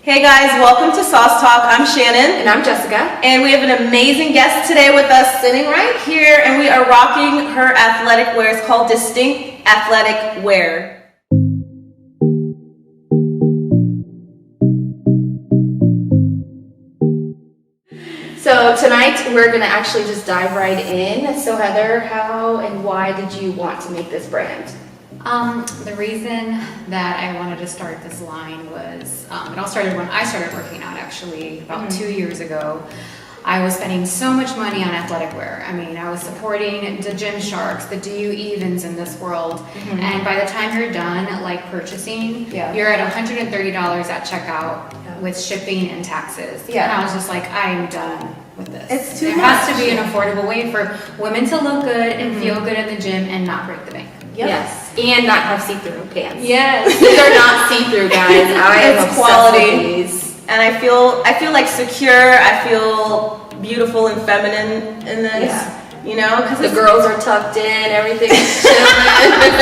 Hey guys, welcome to Sauce Talk. I'm Shannon. And I'm Jessica. And we have an amazing guest today with us sitting right here, and we are rocking her athletic wear. It's called Dstynct athletic wear. So tonight we're going to actually just dive right in. So Heather, how and why did you want to make this brand? The reason that I wanted to start this line was, it all started when I started working out actually about 2 years ago. I was spending so much money on athletic wear. I mean, I was supporting the gym sharks, the Do You Evens in this world. And by the time you're done, like purchasing, you're at $130 at checkout with shipping and taxes. And I was just like, I'm done with this. It's too much. There has to be an affordable way for women to look good and feel good in the gym and not break the bank. Yes, and not have see-through pants. Yes. These are not see-through, guys. I am It's obsessed quality. with these. And I feel like secure. I feel beautiful and feminine in this. You know, because The girls are tucked in, everything's chilling.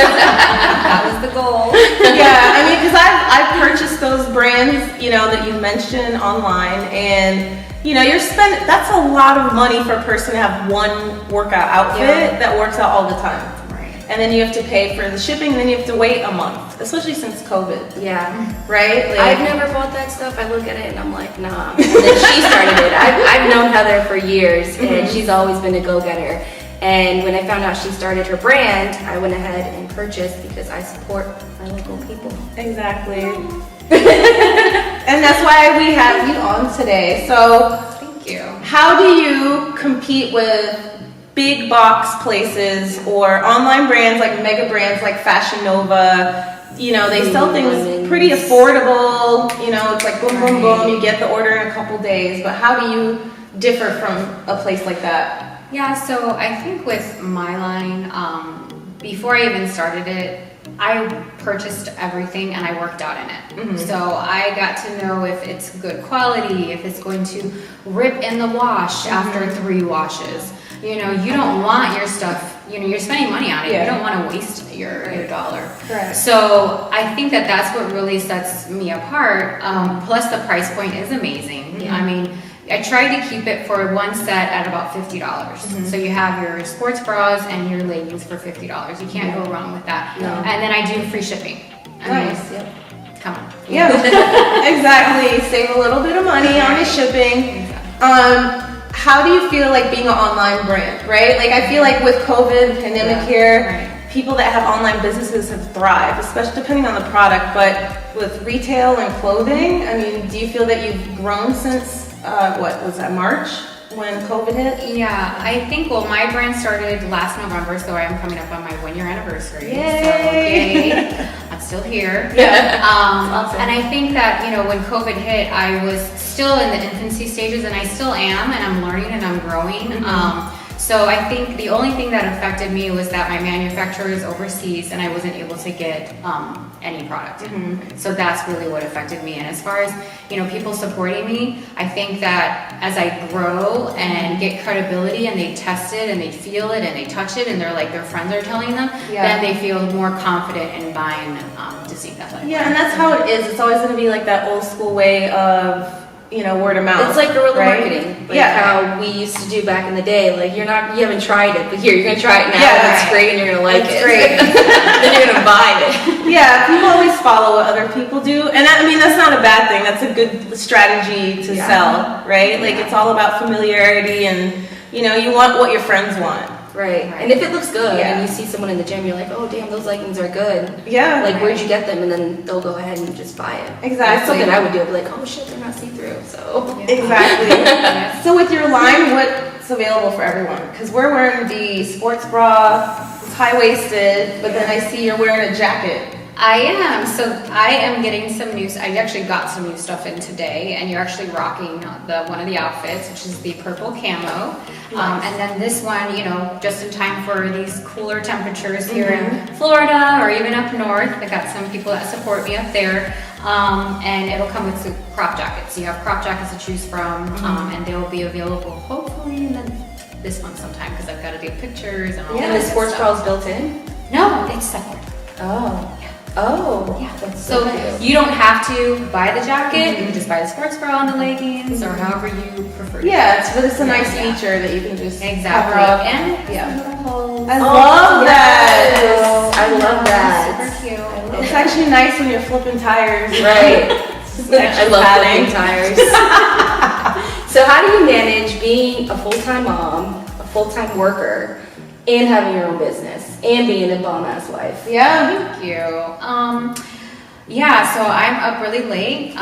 That was the goal. Yeah, I mean, because I've purchased those brands, you know, that you mentioned online, and you know, that's a lot of money for a person to have one workout outfit that works out all the time. And then you have to pay for the shipping, and then you have to wait a month, especially since COVID. Yeah. Right? Like, I've never bought that stuff. I look at it and I'm like, nah. And then she started it. I've known Heather for years, and she's always been a go-getter. And when I found out she started her brand, I went ahead and purchased because I support my local people. Exactly. And that's why we have you on today. So, Thank you. how do you compete with big box places or online brands like mega brands like Fashion Nova? You know, they sell things pretty affordable. You know, it's like boom, boom, boom. You get the order in a couple days. But how do you differ from a place like that? Yeah, so I think with my line, before I even started it, I purchased everything and I worked out in it. So I got to know if it's good quality, if it's going to rip in the wash after 3 washes. You know, you don't want your stuff, you know, you're spending money on it. You don't want to waste your dollar. Correct. So I think that that's what really sets me apart. Plus the price point is amazing. I mean, I tried to keep it for one set at about $50. So you have your sports bras and your leggings for $50. You can't go wrong with that. No. And then I do free shipping. Nice. Come on. Yeah, exactly. Save a little bit of money on the shipping. How do you feel like being an online brand, right? Like, I feel like with COVID, pandemic here, people that have online businesses have thrived, especially depending on the product. But with retail and clothing, I mean, do you feel that you've grown since, what was that, March? When COVID hit? Yeah, I think, well, my brand started last November, so I am coming up on my 1-year anniversary. Yay! So, yay. I'm still here. Awesome. And I think that, you know, when COVID hit, I was still in the infancy stages, and I still am, and I'm learning and I'm growing. So I think the only thing that affected me was that my manufacturer is overseas and I wasn't able to get any product in. So that's really what affected me. And as far as, you know, people supporting me, I think that as I grow and get credibility and they test it and they feel it and they touch it and they're like their friends are telling them, then they feel more confident in buying Dstynct athletic. Yeah, and that's how it is. It's always going to be like that old school way of, you know, word of mouth. It's like guerrilla right? marketing, like how we used to do back in the day. Like, you haven't tried it, but here, you're gonna try it now. Yeah, it's great, and you're gonna like it's it. Great. Then you're gonna buy it. Yeah, people always follow what other people do, and I mean that's not a bad thing. That's a good strategy to sell, right? Like it's all about familiarity, and you know, you want what your friends want. Right. And if it looks good and you see someone in the gym, you're like, oh damn, those leggings are good. Yeah. Like, where'd you get them? And then they'll go ahead and just buy it. Exactly. That's something I would do. I'd be like, oh shit, they're not see-through. So Exactly. So with your line, what's available for everyone? Because we're wearing the sports bra, it's high-waisted, but then I see you're wearing a jacket. I am. So I am getting some new. I actually got some new stuff in today, and you're actually rocking one of the outfits, which is the purple camo. And then this one, you know, just in time for these cooler temperatures here in Florida or even up north. I got some people that support me up there. And it'll come with some crop jackets. So you have crop jackets to choose from, and they will be available hopefully this month sometime because I've got to do pictures and all that. And the sports bra is built in? No, it's separate. Oh. Oh, Yeah. that's So cute. you don't have to buy the jacket. You can just buy the sports bra and the leggings, or however you prefer. Yeah, it's a nice Yeah. feature that you can just Exactly. cover up. And Yeah. little holes. I love that. Yes. I love that. Super cute. It's actually nice when you're flipping tires. Right. I love padding. flipping tires. So how do you manage being a full-time mom, a full-time worker, and having your own business, and being a bomb-ass wife? Yeah. Thank you. Yeah, so I'm up really late,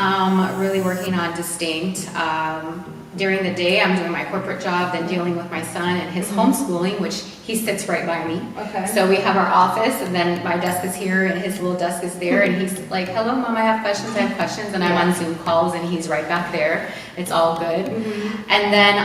really working on Dstynct. During the day, I'm doing my corporate job, then dealing with my son and his homeschooling, which he sits right by me. Okay. So we have our office, and then my desk is here, and his little desk is there, and he's like, "Hello, Mom, I have questions, and I'm on Zoom calls, and he's right back there. It's all good. And then,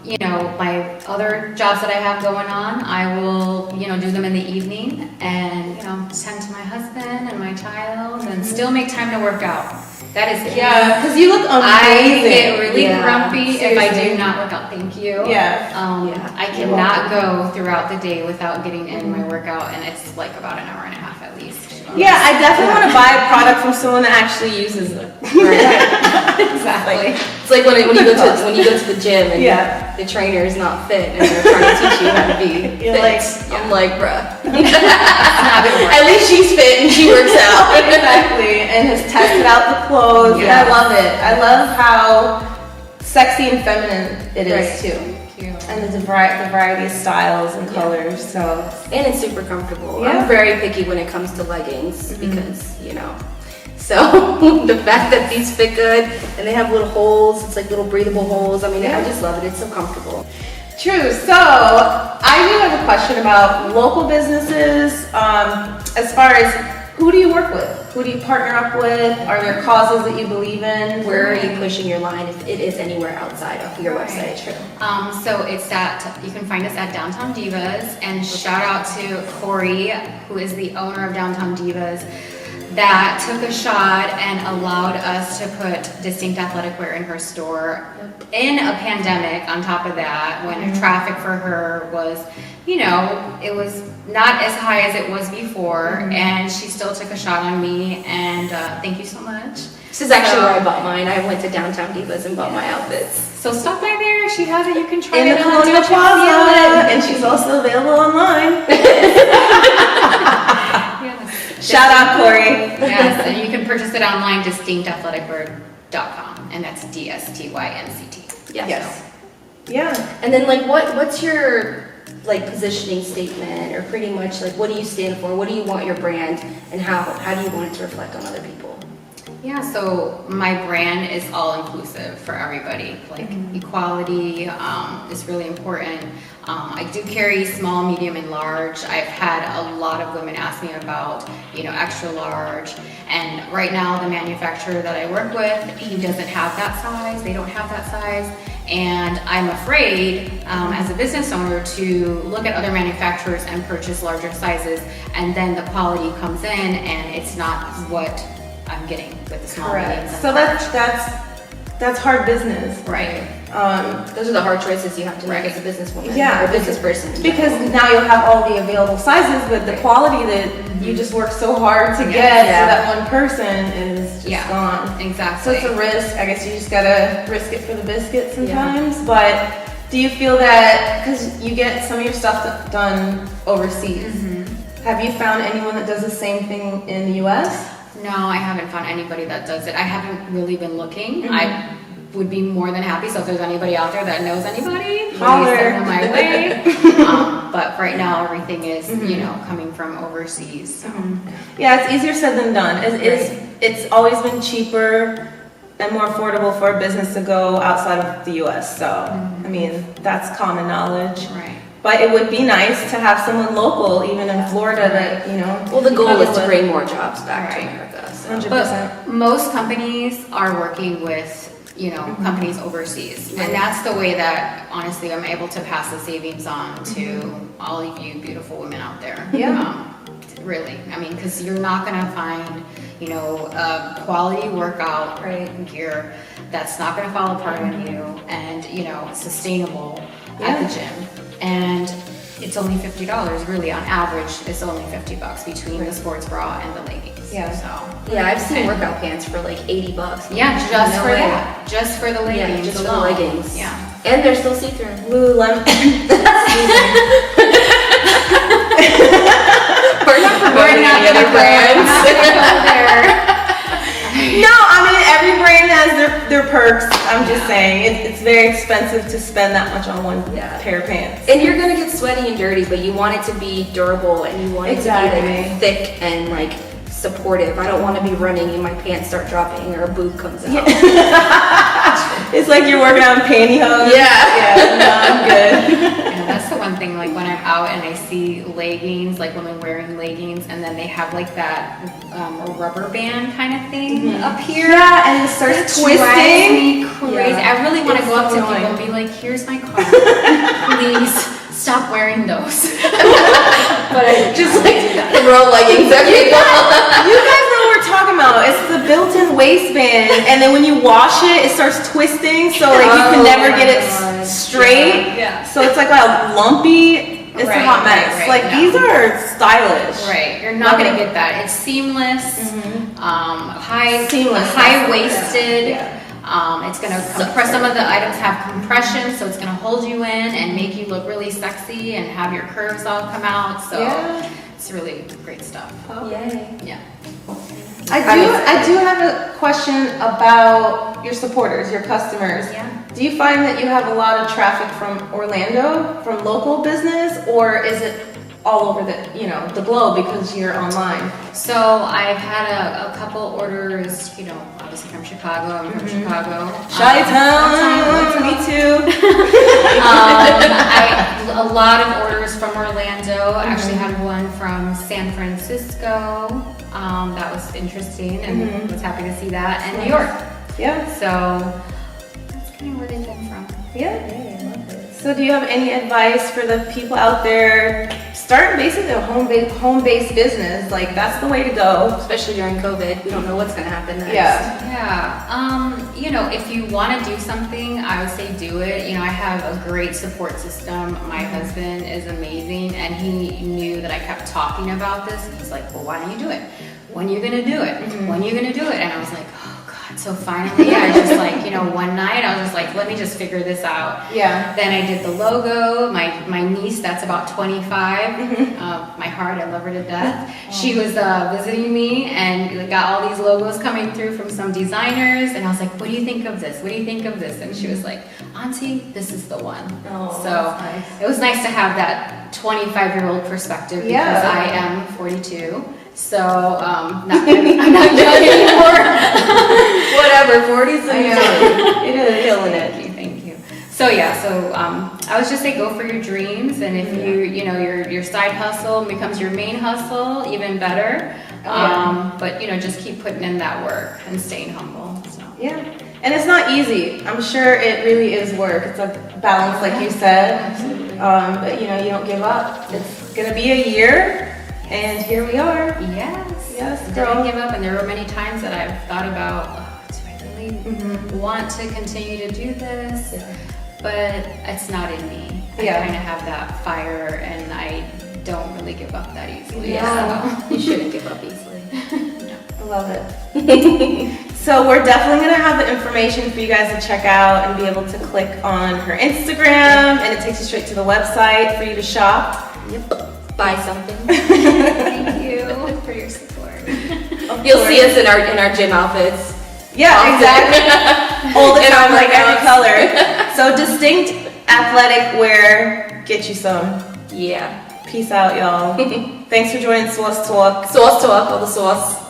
you know, my other jobs that I have going on, I will, you know, do them in the evening, and, you know, tend to my husband and my child, and still make time to work out. That is key. Yeah, because you look I amazing. get really Yeah, grumpy if I seriously. do not work out. Thank you. Yeah. Yeah. I cannot go throughout the day without getting in my workout, and it's like about an hour and a half at least. Yeah, I definitely want to buy a product from someone that actually uses it. Exactly. It's like when you go to the gym and Yeah. the trainer is not fit and they're trying to teach you how to be You're fit. like, I'm like, bruh. Not gonna work. At least she's fit and she works out. Exactly, and has tested out the clothes. Yeah. And I love it. I love how sexy and feminine it is Right. too, Cute. and the variety of styles and colors. So And it's super comfortable. Yeah. I'm very picky when it comes to leggings because, you know. So the fact that these fit good and they have little holes, it's like little breathable holes. I mean, I just love it. It's so comfortable. true. So I do have a question about local businesses. As far as who do you work with? Who do you partner up with? Are there causes that you believe in? Where are you pushing your line if it is anywhere outside of your Right. website? So it's you can find us at Downtown Divas, and shout out to Corey, who is the owner of Downtown Divas, that took a shot and allowed us to put Dstynct athleticwear in her store in a pandemic. On top of that, when traffic for her was, you know, it was not as high as it was before, and she still took a shot on me, and thank you so much. This is actually where I bought mine. I went to Downtown Divas and bought my outfits. So stop by there. She has it. You can try In it the on. Colonial Don't you Plaza, feel it? and she's also available online. Yes. Shout out, Corey. Yes, and you can purchase it online, dstynctathleticwear.com, and that's DSTYNCT. Yes. Yeah. And then like what's your like positioning statement, or pretty much like what do you stand for? What do you want your brand, and how do you want it to reflect on other people? Yeah, so my brand is all inclusive for everybody. Like equality is really important. I do carry small, medium, and large. I've had a lot of women ask me about, you know, extra large. And right now, the manufacturer that I work with, he doesn't have that size. They don't have that size. And I'm afraid, as a business owner, to look at other manufacturers and purchase larger sizes, and then the quality comes in and it's not what I'm getting with the small, mediums, Correct. and So large. that's hard business. Right. Those are the hard choices you have to make Right. as a businesswoman Yeah. or a business person. in Because general. now you'll have all the available sizes, but the quality that you just work so hard to get Yeah. so that one person is just Yeah. gone. So Exactly. it's a risk. I guess you just gotta risk it for the biscuit sometimes. But do you feel that, because you get some of your stuff done overseas, have you found anyone that does the same thing in the US? No, I haven't found anybody that does it. I haven't really been looking. I would be more than happy. So if there's anybody out there that knows anybody, please Holler. send them my way. But right now, everything is, you know, coming from overseas. So. Yeah, it's easier said than done. It's always been cheaper and more affordable for a business to go outside of the US. So, I mean, that's common knowledge. Right. But it would be nice to have someone local, even in Florida, that, you know. Well, the goal is to would- bring more jobs back to Right. America. So. 100%. But most companies are working with, you know, companies overseas. And that's the way that, honestly, I'm able to pass the savings on to all of you beautiful women out there. Yeah. Really. I mean, because you're not going to find, you know, quality workout gear that's not going to fall apart on you and, you know, sustainable at the gym. And it's only $50. Really, on average, it's only $50 between the sports bra and the leggings. Yeah. So Yeah, I've seen workout pants for like $80. yeah, just No for way. that, just for the leggings. Yeah, just for the alone. leggings. Yeah. And they're still see-through. Lululemon. We're not promoting any other brands. No, I mean every brand has their perks. I'm just saying it's very expensive to spend that much on one pair of pants. And you're gonna get sweaty and dirty, but you want it to be durable and you want it to be like thick and like supportive. I don't want to be running and my pants start dropping or a boob comes out. It's like you're working on pantyhose. Yeah, no, I'm good. Yeah, that's the one thing, like when I'm out and I see leggings, like women wearing leggings, and then they have like that rubber band kind of thing up here. Yeah, and it starts twisting. Drives me crazy. Yeah. I really want to It's go up to so people and annoying. be like, here's my card. Please stop wearing those. But I just like throw leggings at people. You guys know what we're talking about. It's the built-in waistband, and then when you wash it, it starts twisting, so like you can never get it straight. Yeah. So it's like a lumpy. It's a hot mess. Right, Like no. these are stylish. Right, you're not gonna get that. It's seamless, Seamless. high waisted. Yeah. It's gonna compress. Some of the items have compression, so it's gonna hold you in and make you look really sexy and have your curves all come out. So Yeah. it's really great stuff. Yay. Yeah. I do have a question about your supporters, your customers. Yeah. Do you find that you have a lot of traffic from Orlando, from local business, or is it all over the globe because you're online? So I've had a couple orders, obviously from Chicago. I'm from Chicago. Chi-town, me too. A lot of orders from Orlando. I actually had one from San Francisco. That was interesting and was happy to see that. And New York. Yeah. So that's kind of where they've been from. Yeah. So do you have any advice for the people out there starting basically a home-based business? Like that's the way to go. Especially during COVID, we don't know what's gonna happen next. Yeah. If you want to do something, I would say do it. I have a great support system. My husband is amazing, and he knew that I kept talking about this. And he's like, well, why don't you do it? When are you gonna do it? When are you gonna do it? And I was like, oh God. So finally, I just one night, I was just like, let me just figure this out. Yeah. Then I did the logo. My niece, that's about 25. My heart, I love her to death. She was visiting me and got all these logos coming through from some designers. And I was like, what do you think of this? What do you think of this? And she was like, Auntie, this is the one. Oh, so that's nice. it was nice to have that 25-year-old perspective because I am 42. So I'm not young anymore. Whatever, 40's I know. It is killing it. Thank you. So I would just say go for your dreams, and if your side hustle becomes your main hustle, even better. But just keep putting in that work and staying humble. So. Yeah. And it's not easy. I'm sure it really is work. It's a balance, like you said. Absolutely. But you don't give up. It's gonna be a year. And here we are. Yes, girl. don't give up. And there were many times that I've thought about, do I really want to continue to do this? Yeah. But it's not in me. I kind of have that fire, and I don't really give up that easily. Yeah, So. you shouldn't give up easily. I love it. So we're definitely gonna have the information for you guys to check out and be able to click on her Instagram, and it takes you straight to the website for you to shop. Yep. Buy something. Thank you for your support. You'll see us in our gym outfits. Yeah, exactly. All the In time, our like every workouts. color. So Dstynct athletic wear, get you some. Yeah. Peace out, y'all. Thanks for joining Sauce Talk. Sauce talk, all the sauce.